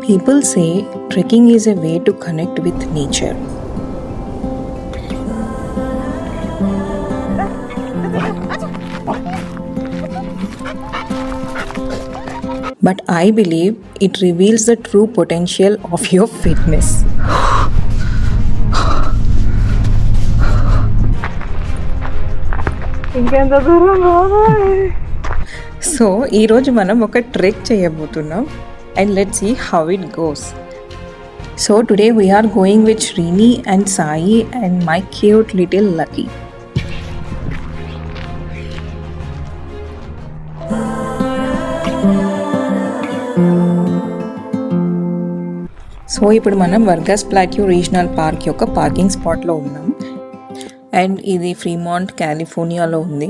People say trekking is a way to connect with nature. But I believe it reveals the true potential of your fitness. ఇంకెంత దూరం so ఈరోజు మనం ఒక trek చేయబోతున్నాం and let's see how it goes. So today we're going with Srini and Sai and my cute little Lucky. So ఇప్పుడు మనం Vargas Plateau regional park యొక్క parking స్పాట్లో ఉన్నాం అండ్ ఇది ఫ్రీమాంట్ కాలిఫోర్నియాలో ఉంది.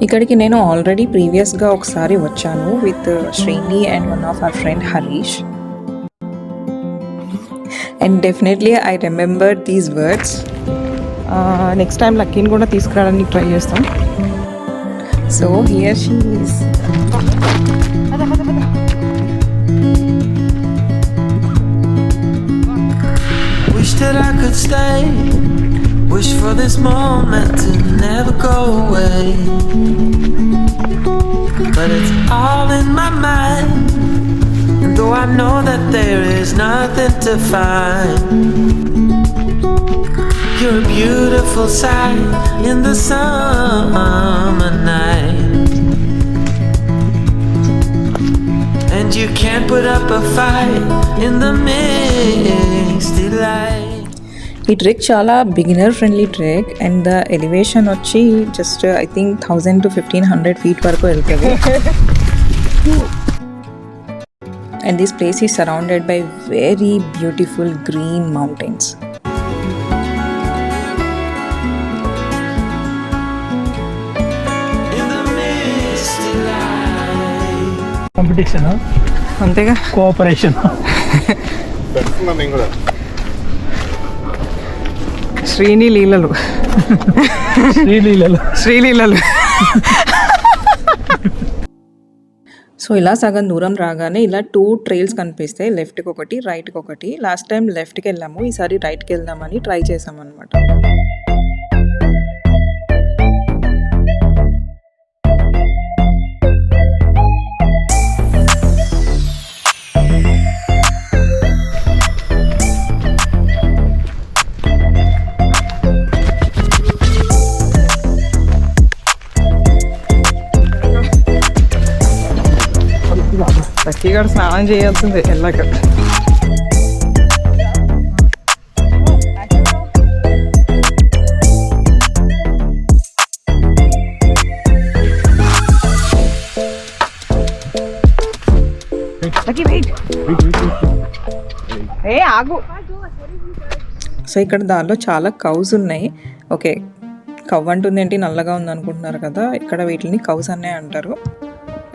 ఇక్కడికి నేను ఆల్రెడీ ప్రీవియస్గా ఒకసారి వచ్చాను with Srini and one of our friend Harish. And definitely I remember these words. Next time లక్కీని కూడా తీసుకురావడానికి ట్రై చేస్తాం. So here she is. Wish that I could stay. Wish for this moment to never go away. But it's all in my mind. And though I know that there is nothing to find, you're a beautiful sight in the summer night. And you can't put up a fight in the mixed delight. ఈ trek చాలా beginner friendly trek and the elevation వచ్చి just I think 1000 to 1500 feet వరకు వెళ్తుంది. And this place is surrounded by very beautiful green mountains. Competition అంతేగా, cooperation. Srini లీలలు శ్రీలీలలు. So ఇలా సగం దూరం రాగానే ఇలా 2 ట్రైల్స్ కనిపిస్తాయి, లెఫ్ట్కి ఒకటి రైట్కి ఒకటి. లాస్ట్ టైం లెఫ్ట్కి వెళ్ళాము, ఈసారి రైట్కి వెళ్దామని ట్రై చేసాం అనమాట. లక్కీగా స్నానం చేయాల్సిందే వెళ్ళాక. ఆగు. సో ఇక్కడ దానిలో చాలా కౌస్ ఉన్నాయి. ఓకే, కవ్ అంటుంది ఏంటి నల్లగా ఉంది అనుకుంటున్నారు కదా, ఇక్కడ వీటిని కౌస్ అనే అంటారు.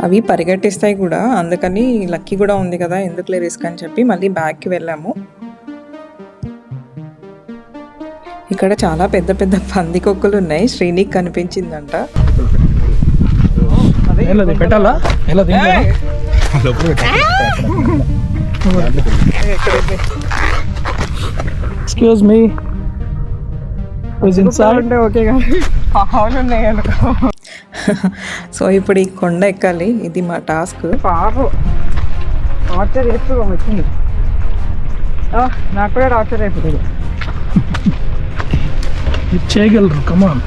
అవి పరిగెట్టిస్తాయి కూడా, అందుకని లక్కీ కూడా ఉంది కదా ఎందుకులే రిస్క్ అని చెప్పి మళ్ళీ బ్యాక్కి వెళ్ళాము. ఇక్కడ చాలా పెద్ద పెద్ద పందికొక్కులు ఉన్నాయి, శ్రీనికి కనిపించిందంట. Excuse me, okay. సో ఇప్పుడు ఈ కొండ ఎక్కాలి, ఇది మా టాస్క్. టార్చర్ ఎక్కువ వచ్చింది నాకు కూడా, టార్చర్ అయిపోతుంది. చేయగలరు, కమాన్.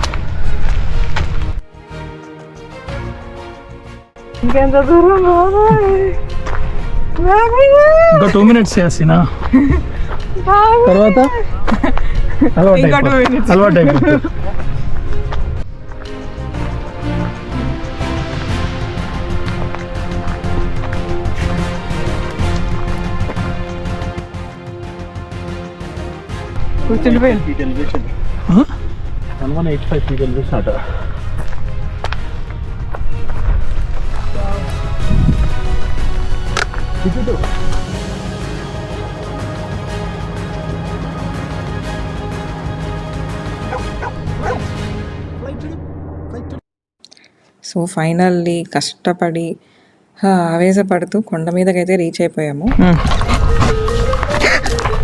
ఇంకెంత దూరం? ఇంకా 2 minutes చేసినా తర్వాత అలవాటు అయిపోతుంది. feet elevation. 1185 feet elevation అట. సో సో ఫైనల్లీ కష్టపడి ఆవేశపడుతూ కొండ మీదకైతే రీచ్ అయిపోయాము.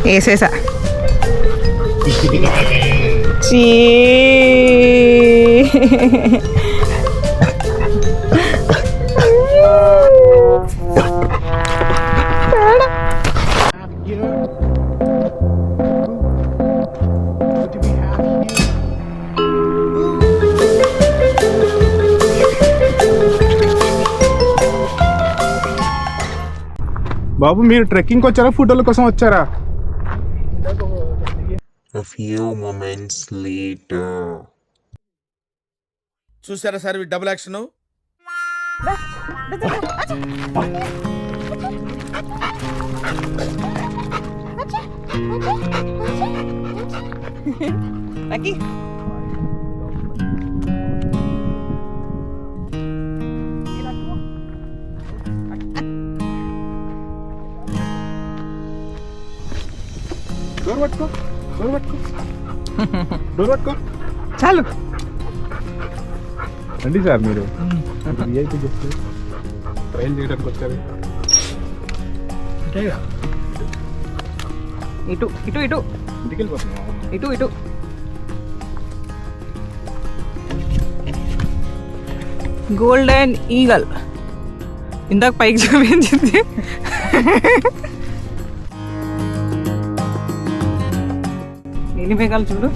వేసేసా బాబు మీరు ట్రెక్కింగ్ వచ్చారా ఫోటోల కోసం వచ్చారా? A few moments later. చూసారా సార్ ఈ డబుల్ యాక్షన్? డోర్ పట్టుకో, డోర్ పట్టుకో, డోర్ పట్టుకో. చాలు. రండి సార్, మీరు విఐపి గెస్ట్ ట్రైల్ చేయడానికి వచ్చారు. ఇటు ఇటు ఇటు ఇంటికి వెళ్ళిపోతున్నాం. ఇటు ఇటు. గోల్డెన్ ఈగల్ ఇందాక పైకి చూపించింది. ఎన్ని మేఘాలు చూడు.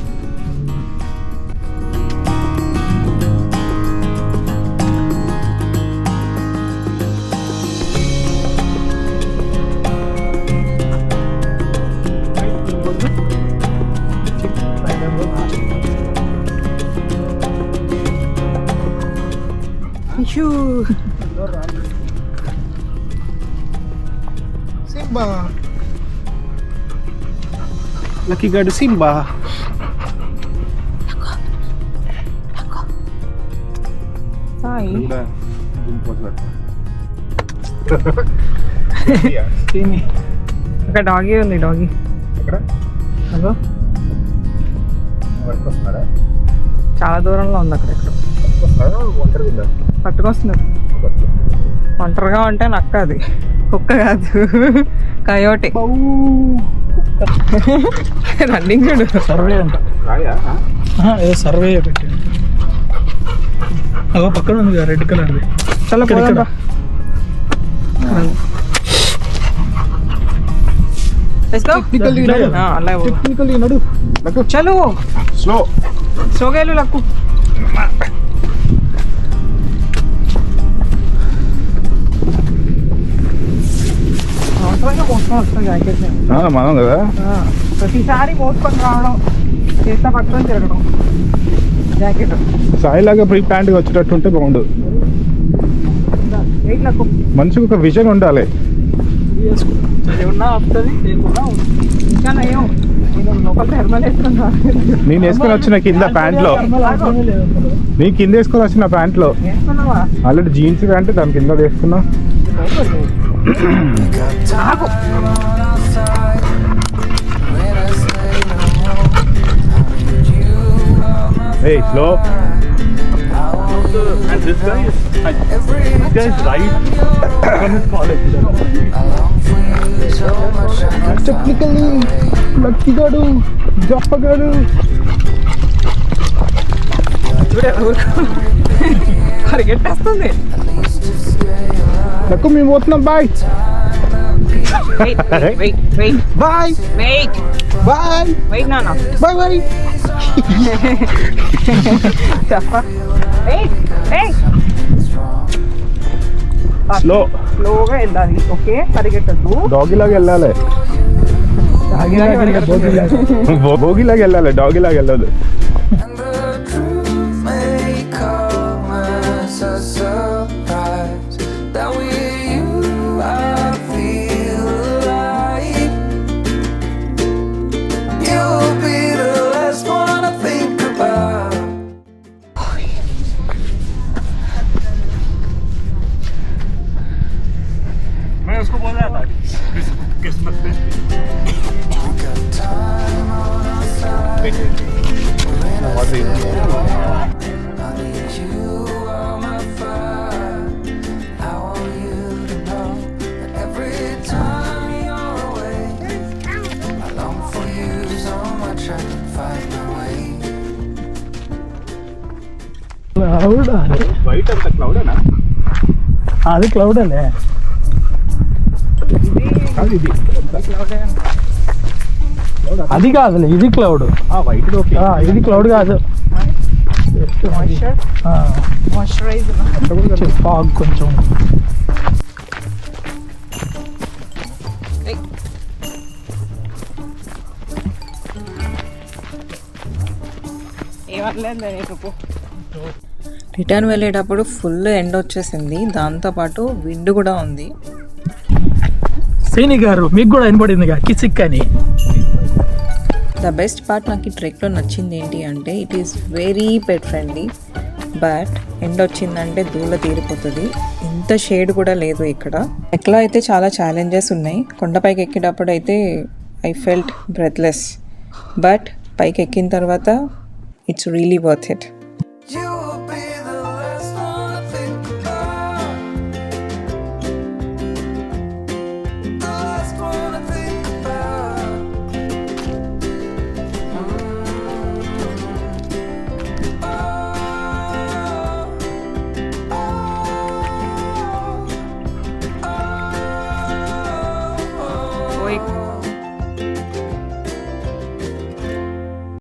సింబా, లక్కీ గాడు సింబా. సాయి ఒక డాగీ ఉంది. డాగీ ఎక్కడ? అదో వస్తున్నారా? చాలా దూరంలో ఉంది. అక్కడ ఎక్కడ ఒంటరిగా ఉందా? పట్టుకొస్తున్నారు. ఒంటరిగా ఉంటే నక్క, అది కుక్క కాదు, కయోటే. రన్నింగ్ చూడు. సర్వే అంట. రాయా? ఏదో సర్వే పెట్టి అగో పక్కన ఉంది రెడ్ కలర్ది. చాలా పోదాం. టెక్నికల్లీ నడు. లక్కు చలో స్లో, సోగేలు లక్కు. అవసరంగా మోసుకొని వస్తాం జాకెట్. మనం కదా ప్రతిసారి మోసుకొని రావడం, చేస్తా పట్టుకొని తిరగడం జాకెట్. సాయిలాగా ప్రీ ప్లాంట్గా వచ్చేటట్టు ఉంటే బాగుండు. వెయిట్ లక్కు. మనిషికి ఒక విజన్ ఉండాలి. ఏమన్నా ఆపుతుంది, లేకున్నా ఇంకా నయం, నేను లోపల థర్మల్ వేసుకొని రాలేదు. నేను వేసుకొని వచ్చిన కింద ప్యాంట్లో, నీ కింద వేసుకొని వచ్చిన ప్యాంట్లో వేసుకున్నావా? ఆల్రెడీ జీన్స్ ప్యాంట్ దాని కింద వేసుకున్నా. ఆగు. Hey, slow. and this guy is right from his college. Technically, lucky gaadu, jappa gaadu. పరిగెట్టేస్తుంది. Lakku మేము పోతున్నాం. బాయ్ బాయ్ బాయ్ వెయిట్ నాన్న. Bye bye. చెప్ప. స్లో, స్లోగా వెళ్ళాలి. ఓకే, పరిగెట్టద్దు. డాగిలాగా వెళ్ళాలి. భోగిలాగా వెళ్ళాలి, డాగిలాగా వెళ్ళదు. And the truth may come as a surprise that with you I feel alive. You'll be the last one I think about. मैं उसको बोल रहा था क्रिसमस पे You are my fire. Cloud white అంత క్లౌడేనా? అది క్లౌడ్ అనే కాదు ఇది అది కాదులే, ఇది క్లౌడ్. White okay. ఇది క్లౌడ్ కాదు, ఫాగ్ కొంచెం. రిటర్న్ వెళ్ళేటప్పుడు ఫుల్ ఎండ్ వచ్చేసింది, దాంతోపాటు విండ్ కూడా ఉంది. సీని గారు మీకు కూడా వినపడింది కిచిక్ అని. ద బెస్ట్ పార్ట్ నాకు ఈ ట్రెక్లో నచ్చింది ఏంటి అంటే it is very pet friendly. But end వచ్చిందంటే దూల తీరిపోతుంది. ఇంత షేడ్ కూడా లేదు ఇక్కడ. ట్రెక్లో అయితే చాలా ఛాలెంజెస్ ఉన్నాయి. కొండపైకి ఎక్కేటప్పుడు అయితే ఐ ఫెల్ట్ బ్రెత్లెస్, బట్ పైకి ఎక్కిన తర్వాత ఇట్స్ రియలీ వర్త్ ఇట్.